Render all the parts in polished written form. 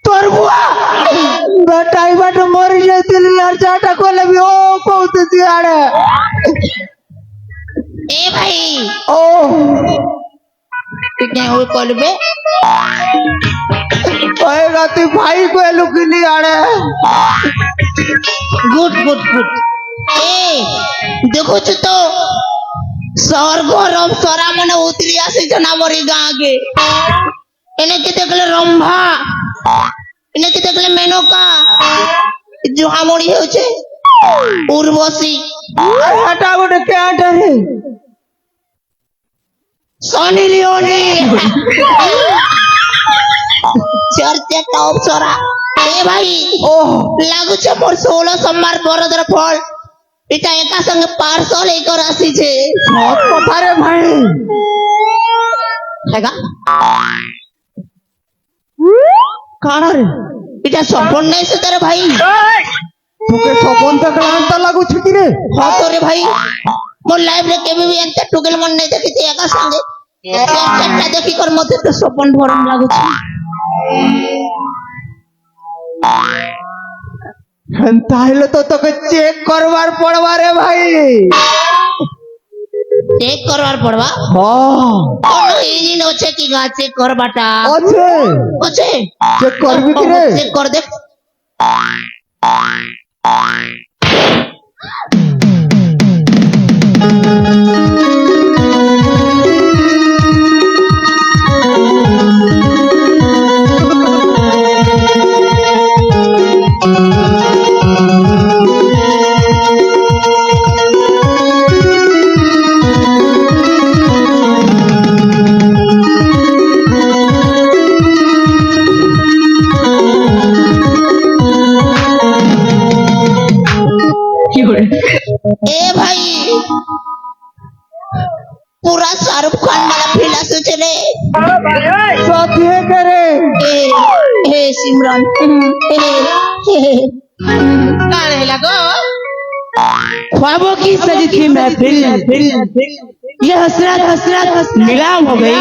তোর বুয়া বেটাই বাটা মরে যাইছিল আর চাটা কোলে বি ও কৌতে আড়ে এ ভাই ও তুই কে ওই করবে ওই রাতে ভাই কয়ে লুকিনি আড়ে গুড গুড গুড এ দেখুଛୁ তো স্বর্গরম সরা মানে উতরি আসিছে না মরি গাঁকে এনেকে দেখলে রম্ভা এনেকে দেখলে মেনকা জুহামড়ি হচ্ছে উর্বশী এটা গোটে কেটা রে সনি লিওনি চর্চে টপ সরা এ ভাই ও লাগুছে মোর 16 সোমবার বরদর ফল এটা একা সঙ্গে পার্সল এই করে আসিছে সব কথা রে ভাই দেখা কানা রে এটা সপন নাই সে তোর ভাই তোকে সপন দেখলে আনতা লাগুছে কি রে হ্যাঁ তো রে ভাই মোর লাইফ রে কেবে भी এত টুকেল মন নাই দেখিছি একা সঙ্গে একটা দেখি কর মতে তো সপন ভরম লাগুছে তাহলে তো তোকে চেক করবার পড়বা রে ভাই চেক করবার পড়বা হ্যাঁ কোন ইঞ্জিন আছে কি গা চেক করবাটা আছে আছে চেক করবি কি রে চেক কর দেখ ए भाई पूरा शाहरुख खान वाला फील आसुचे रे साथी है करे हे सिमरन हे कान है लगो ख्वाबों की सजी थी महफिल ये हसरत नीलाम हो गई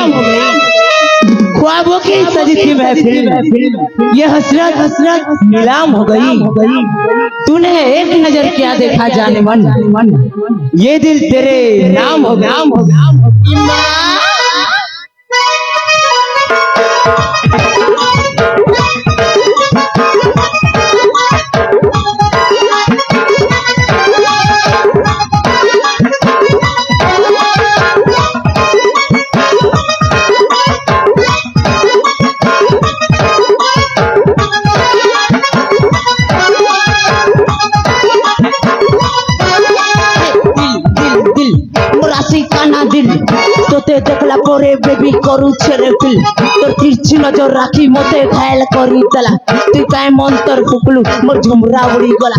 ख्वाबों की सजी थी महफिल ये हसरत नीलाम हो गई तूने एक नजर क्या देखा जाने मन ये दिल तेरे नाम हो गया देखला परे बेबी करू छेरे फिल तोर तिरछी नजर राखी मते घायल करी देला तू काय मंतर फुकलू मोर झुमरा उड़ी गला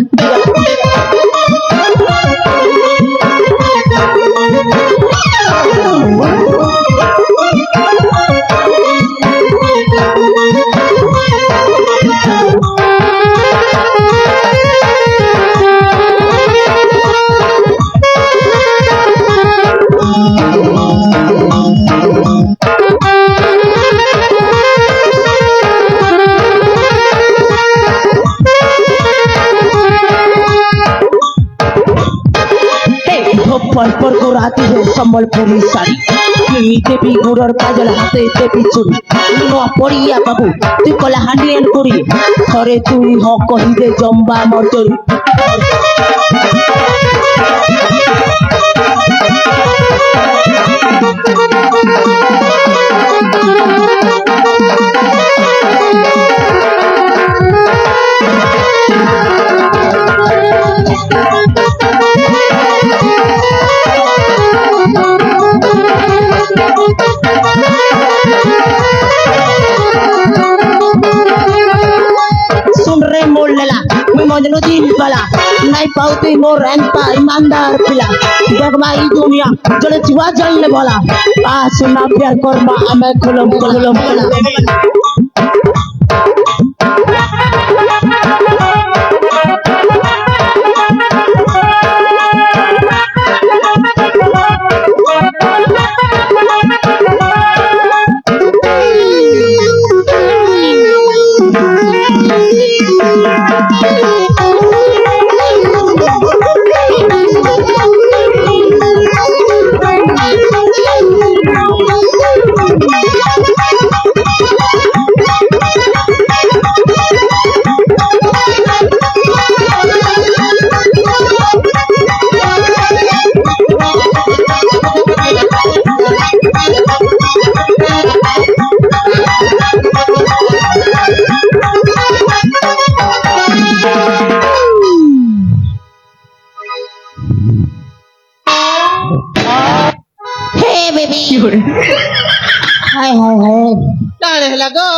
पर को राती है संबलपुरी साड़ी नीचे भी गुड़र काजल हाथे देवी चूड़ी नो पड़िया बाबू तू कला हांडियन करी थरे तू हो कहि दे जंबा मर्जरी मजनू दिल वाला नहीं पाउती मोर एंता ईमानदार पिला जगमा ई दुनिया जले जुआ जलने वाला आ सुना प्यार करबा हमें खुलम कला কারে হেলা গো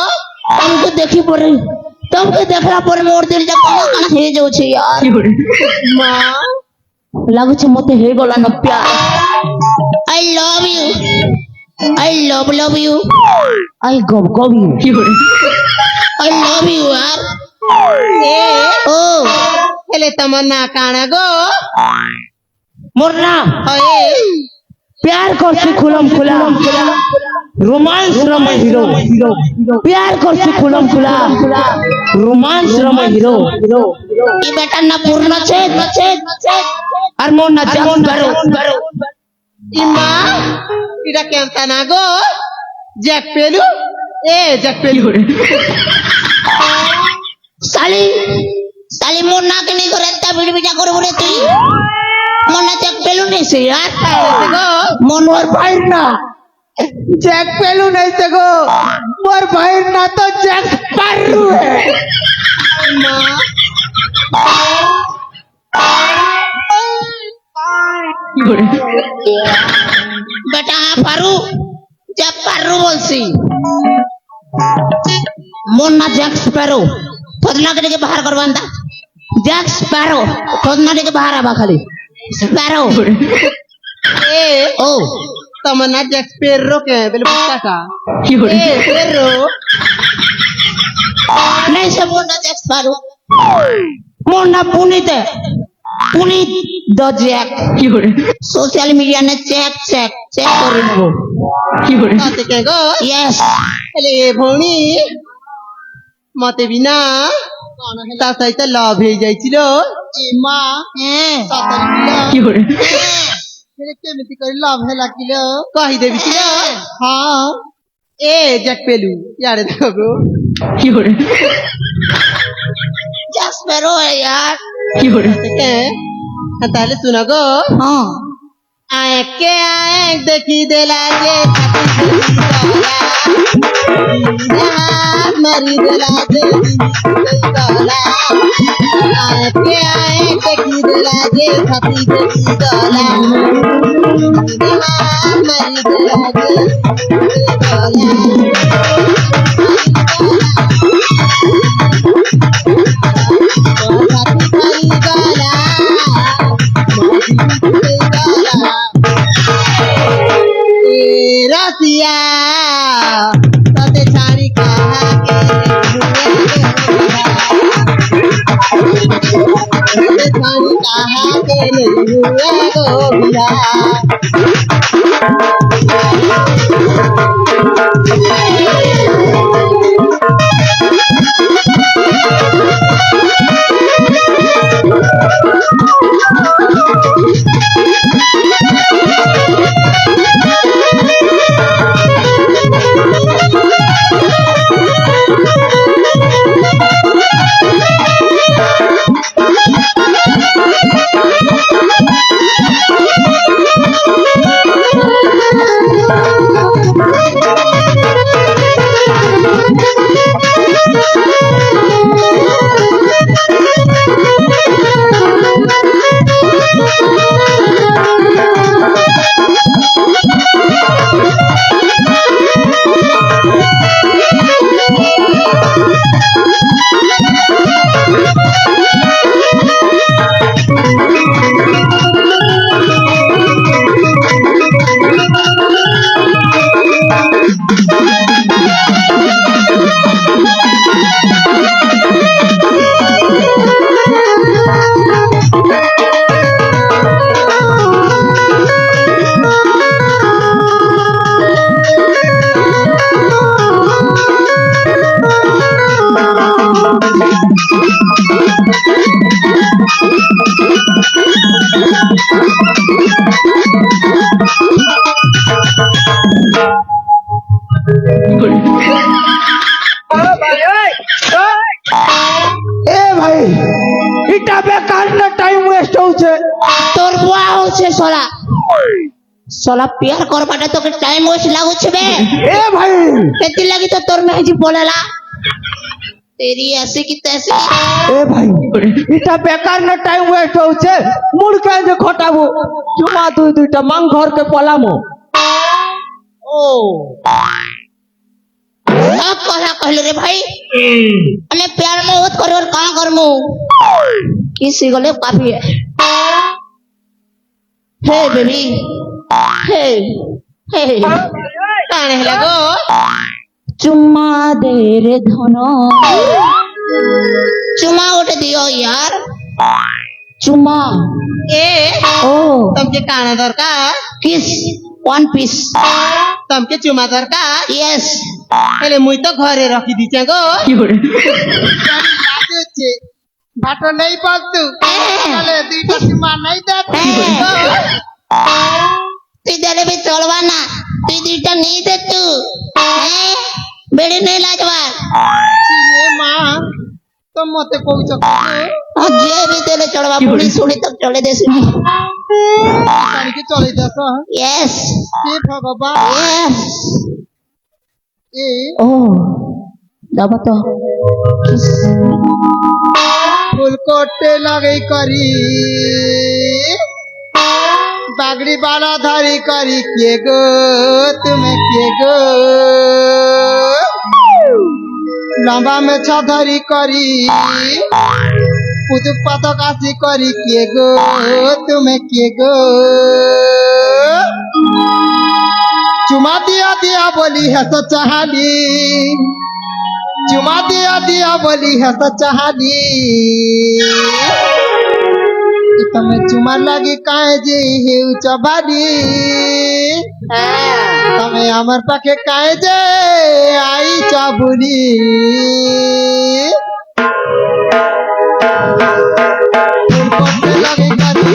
तुमको देखी पड़े तुमको देखला पर मोर दिल जा कना कना हे जाउ छे यार মা लागु छे मते हे गला न प्यार आई लव यू आई गब यू आई लव यू यार এ ओ হেলে তোমার না কানা গো मोर ना হয়ে प्यार करছে खुलम खुला रोमांस रम हीरो प्यार करছে खुलम खुला रोमांस रम हीरो ई बेटा ना पूर्ण छे আর মোর না যেমন বারো ইমা এটা কেমতা না গো জ্যাক পেলু এ জ্যাক পেলু साली मोर ना के नहीं करे ता बिड़बिटा करे बोले तू मोर ना चेक पेलू नहीं से यार গো मन और भाई ना জ্যাক পেলু নাই তো গো মোর ভাইয়ের না তো জ্যাক পারু মা बेटा हाँ पारू जब पारू बोलसी मोर ना जैक स्पैरो थोदना के बाहर करवांदा जैक स्पैरो थोदना के बाहर आवा खाली स्पैरो এ ओ তোমার না জ্যাক পেরো কে বলে বুঝতা এ পেরো नहीं से मोर ना जैक स्पैरो मोर ना Puneet the Jack social media ने चेक कर लेबो তাতে কে গো यस হেলে ভৌনি মতে বিনা তা সহিত লাভ হয়ে যাইছিল এ মা তাতে কেমিতি করে লাভ হেলা কিলো কহি দেবি ছিল হ্যাঁ এ জ্যাক পেলু ইয়ারে দেখো গো जैक स्पैरो है यार কে তাহলে শোনা গো हाँ আঁকে আঁক দেখি দেলা যে মারি দেলা যে গলা আঁকে আঁক দেখি দেলা যে ছাতি গলা মারি দেলা যে रसिया सते छाड़ी कहा के सते छाड़ी कहा के नहीं हुआ गो बिया এ ভাই এটা বেকার না টাইম ওয়েস্ট হচ্ছে तोर बुआ हो छे सोला प्यार कर बाटे तो के टाइम वेस्ट लागु छे बे এ ভাই केती लगी तो तोर में जी बोलेला तेरी ऐसे की तैसे এ ভাই এটা বেকার না টাইম ওয়েস্ট হচ্ছে মুড়কে যে ঘটাবো চুমা দুইটা মাং ঘরকে পলামো ओ कहा कहले रे भाई अने प्यार मोहब्बत करो और कहां करमु किसी गले काफी है हे बेबी हे हे काने लगो चुम्मा दे रे धनो चुम्मा उठ दियो यार चुम्मा ए ओ तुमके काना दरकार किस वन पीस तुमके चुमा दरकार यस हेले मुई तो घरे रखी दीचे गो भाटो नहीं पालतू चले दीटा चुमा नहीं देती তুই দেলে भी चलवा ना তুই দুইটা नहीं दे तू हैं बेड़ी नहीं लाजवा चिने मां तुम मते कोई चक्कर और जे भी देले चलवा पुनी सुनी तक चले दे सुनी कान के चले जाता यस हे भगवान यस ए ओ दबा तो फूल कोटे लगे करी बागड़ी बाला धारी करी के गो तुम्हें के गो लंबा में छाधरी करी पुतुक पातो काशी करी के गो तुम्हें के गो चुमा दिया दिया बोली है तो चाहली चुमा दिया दिया बोली है तो चाहली તમે ચુમા લાગી કાંઈ જે હેવ ચબાડી તમે আমার পাখে કાંઈ જે આઈ ચાબુલી ফুলপত্রে লাগে গাড়ি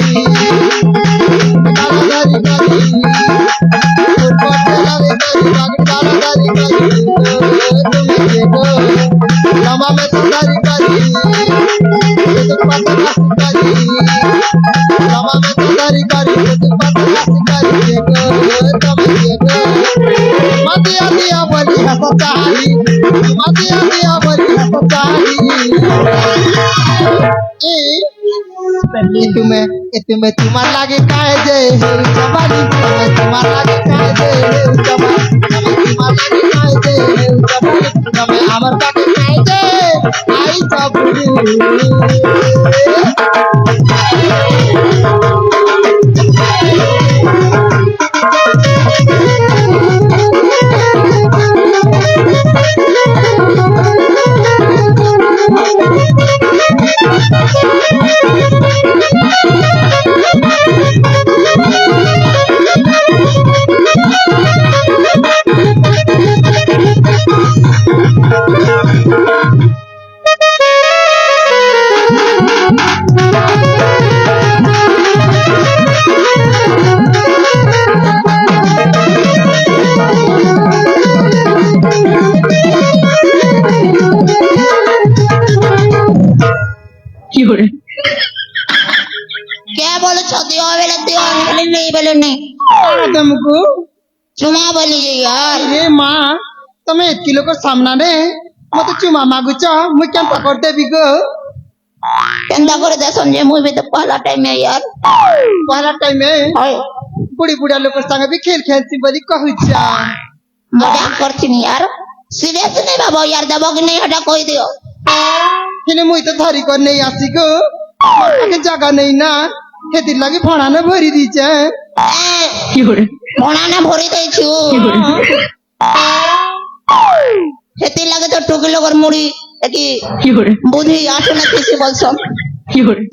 তাড়াতাড়ি গাড়ি ফুলপত্রে লাগে গাড়ি তাড়াতাড়ি গাড়ি তুমি দেখো লামা মে তাড়াতাড়ি গাড়ি तुझ पाता कासी गाड़ी लामा में तारी गाड़ी तुझ पाता कासी गाड़ी देखो तुम देखो मदिया दिया बोली है सच्चाई मदिया दिया बोली है सच्चाई तुम्हें तुम्हार लागे काहे जे जवानी तुम्हार लागे काहे जे जवानी तुम्हार लागे काहे जे जवानी तुम्हें আমার পাকে কাहे जे आई चाबुली क्या बोलो दियो बेले दियो नहीं बेले नहीं तुमको चुमा बोली यार अरे माँ તમે એટકી લોકો સામનાને મતે ચુમા માગુଛ મુઈ કેમ પકડ દેબી ગો केंदा करे दे संजय मुई भी तो पहला टाइम है यार पहला टाइम में हाय बुढ़ी बुढ़ा लोग संग भी खेल खेलती बोली कहूचा मजाक करती नहीं यार सीरियस नहीं बाबा यार दबो कि नहीं हटा कोई दियो हेले मुई तो धरी कर नहीं आसी गो के जगह नहीं ना हेती लगी फणा न भरी दीचे फणा न भरी दे छु हेती लगे तो टुकी लोगर मुड़ी कि बुद्धि आठो न किसी बोलसो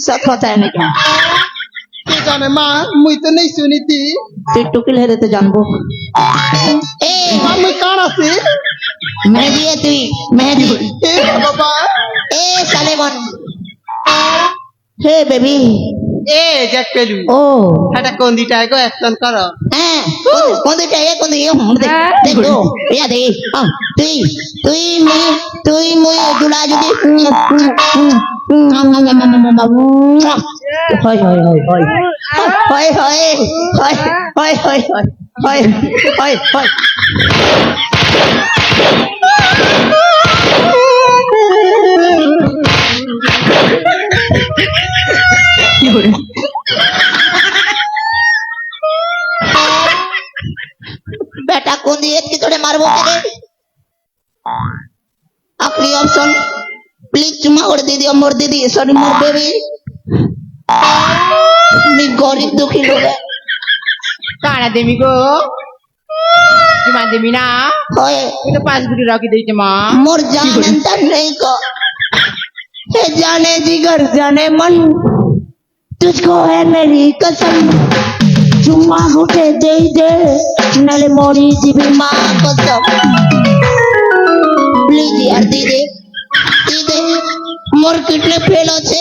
सच होता है नहीं क्या के जाने माँ मुई तो नहीं सुनी थी तू टुकी ले रहे तो जानबो ए माँ मुई काना से मेहदी है तू मेहदी ए बाबा ए साले बन हे बेबी ए जट पेलू ओ हटा कोंदी टाइप को एक्शन करो हैं कौन दे चाहिए कौन दे हम देख दो या दे हां तुई मुई दुला जुदी हाय हाय हाय हाय हाय हाय हाय हाय हाय बेटा कौन दिए कि तोड़े मारबो करे फ्री ऑप्शन प्लीज चुमा कर दे दियो मोर दीदी सॉरी मोर बेबी मी गरीब दुखी लोग है काना देमी को चुमा देमी ना होए तो 5 गुटी रखी देते माँ मोर जानन तन नहीं को हे जाने जिगर जाने मन तुझको है मेरी कसम चुम्मा घुटे दे दे नले मोरी जीवी माँ कसम प्लीज यार दीदी दीदी मोर किडनी फेल होचे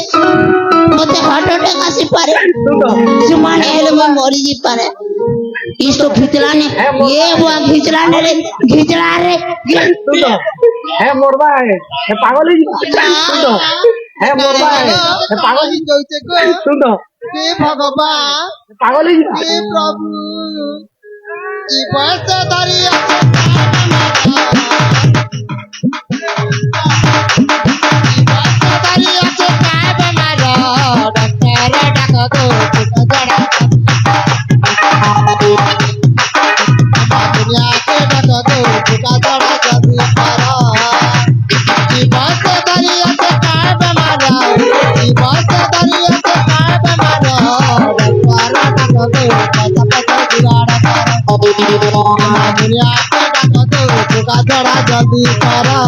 मते हार्ट अटैक आसी पारे चुम्मा ने हेले मैं मरी जी पारे इसको खिचलाने ये वो खिचलाने रे खिचला रे है मोरबा है पागल ही है मोरबा है पागल ही কইছে গো শুনো হে ভগবান পাগল ही হে প্রভু কি বয়সে দাঁড়িয়ে আছে কায় বেমার ডাক্তার ডাকো তো জড়া दुनिया के डाको तो झुका जड़ा जदी पारा की बात दरिया से काय बेमारा की बात दरिया से काय बेमारा पारा डाको तो पता पता दिवाड़ा पारा दुनिया के डाको तो झुका जड़ा जदी पारा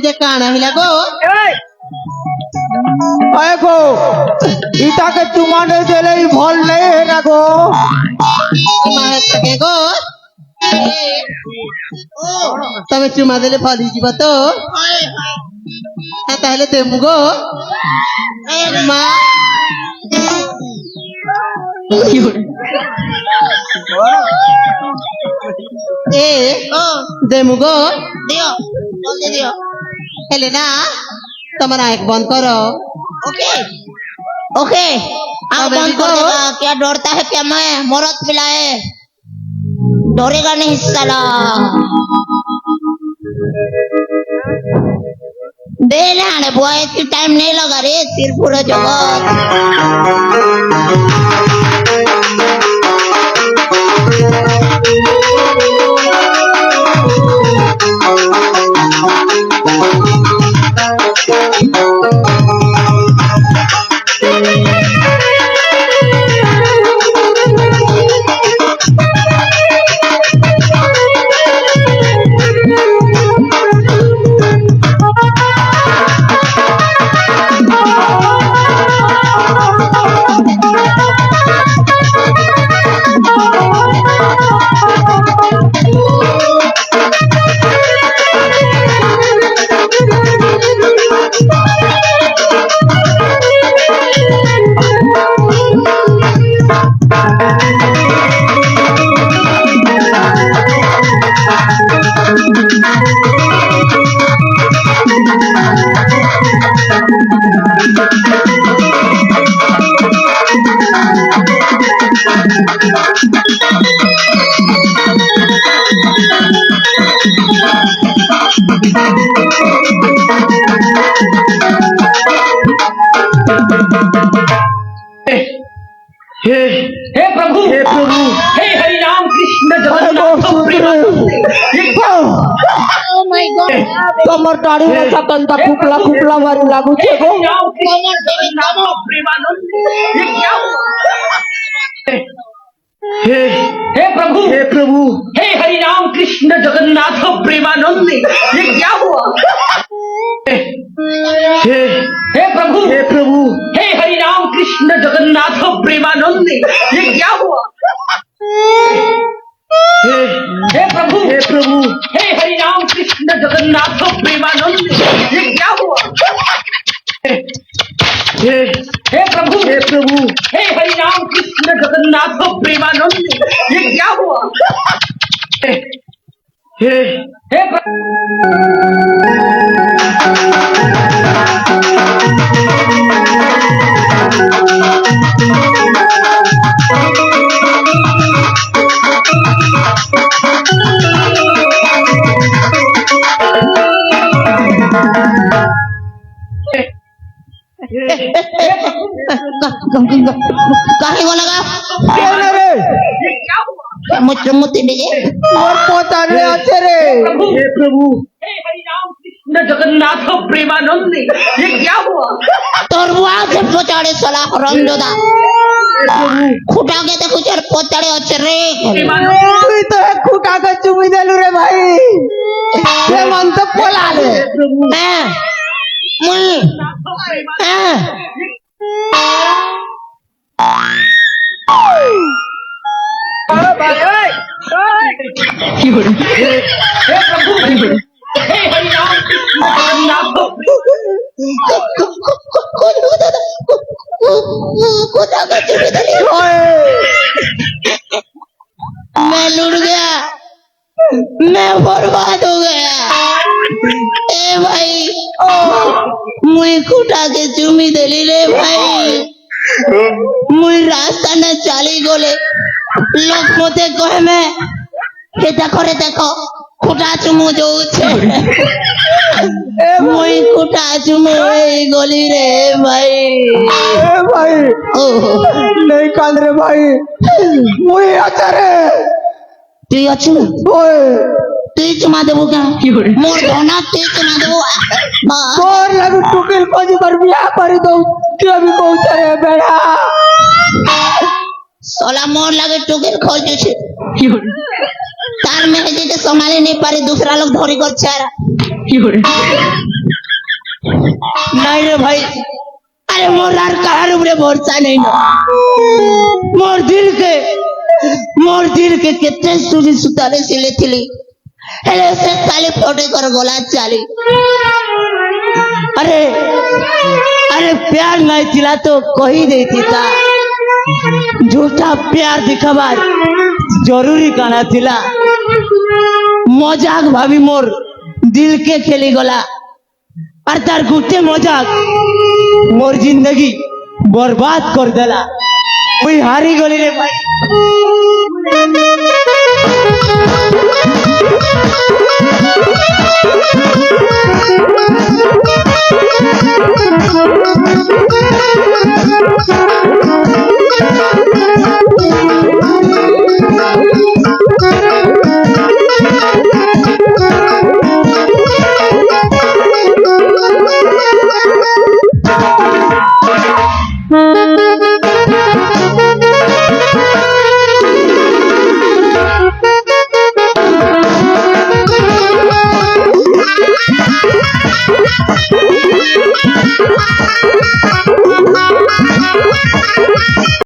যে কানা হিলা গো अरे गो इता के चुमाने देले ही भल नहीं है ना गो माहे सके गो তবে চুমা দিলে ফলি যাব তো তাহলে দেমু গো মা এ দেমু গো दियो जल्दी दियो হেলে না তোমার আঁখ বন্ধ করো ओके ओके आप अब बंद कर देखो। देगा क्या डरता है क्या मैं मरद पिलाए डरेगा नहीं साला दे ना रे बुआ इतनी टाइम नहीं लगा रे सिर पूरा जगत हे प्रभु हे हरि राम कृष्ण जगन्नाथ कमर टाड़ी में सकंता खुपला खुपला मारी लागू छे गो राम कृष्ण जगन्नाथ प्रेमानंद ये क्या हुआ? हे प्रभु हे हरि राम कृष्ण जगन्नाथ प्रेमानंद ये क्या हुआ? हे प्रभु हे हरि राम कृष्ण जगन्नाथ प्रेमानंद ये क्या हुआ? हे प्रभु हे हरि राम कृष्ण जगन्नाथ प्रेमानंद ये क्या हुआ? हे प्रभु हे हरि राम कृष्ण जगन्नाथ प्रेमानंद ये क्या हुआ? हे प्रभु काहे को लगा ये क्या हुआ? मुझे मुझे दीजिए मोर पोता रे अच्छे रे हे हरि राम कृष्ण जगन्नाथ प्रेमानंद ये क्या हुआ? তোর বুয়াকে পোচাড়ে সালা রঞ্জদা খুঁটাকে দেখো তোর পোচাড়ে আছে রে प्रेमानंद তুই তো এক খুঁটাকে চুমি দিলু রে ভাই সে মন তো পলালে হ্যাঁ মুই হ্যাঁ हे प्रभु हे हरि राम कृष्ण जगन्नाथ खुदाके चुमी दिली मैं लुट गया मैं बर्बाद हो गया ए भाई मुई खुटाके चुमी दिली रे भाई मुई रास्ता न चाली गले लोग मते कहे मैं रे देखो खुटा चुमु जोछे मुई खुटा चुमु ए गली रे भाई এ ভাই ओ নেই কাল রে ভাই মুই আছে রে তুই আছু ওই তুই চুমা দেবো কেন মোর ধনা তুই চুমা দেবো তোর লাগি টুকিল কোজি কর বিয়া করে দউ তুই আমি কইছে রে বেড়া सोला मोर लगे टुकेर खोल छे तार में है जे संभाले नहीं पारे दूसरा लोग धोरी कर छारा नहीं रे भाई अरे मोर यार कहार उपरे भरोसा नहीं ना मोर दिल के कितने सुजी सुताले सिले थिली हेले से काले फोटे कर गोला चाली अरे अरे प्यार नहीं थिला तो कही देती था झूठा प्यार दिखाबार जरूरी काना थिला मजाक भाभी मोर दिल के खेली गला और तार गुटे मजाक मोर जिंदगी बर्बाद कर देला कोई हारी गली रे भाई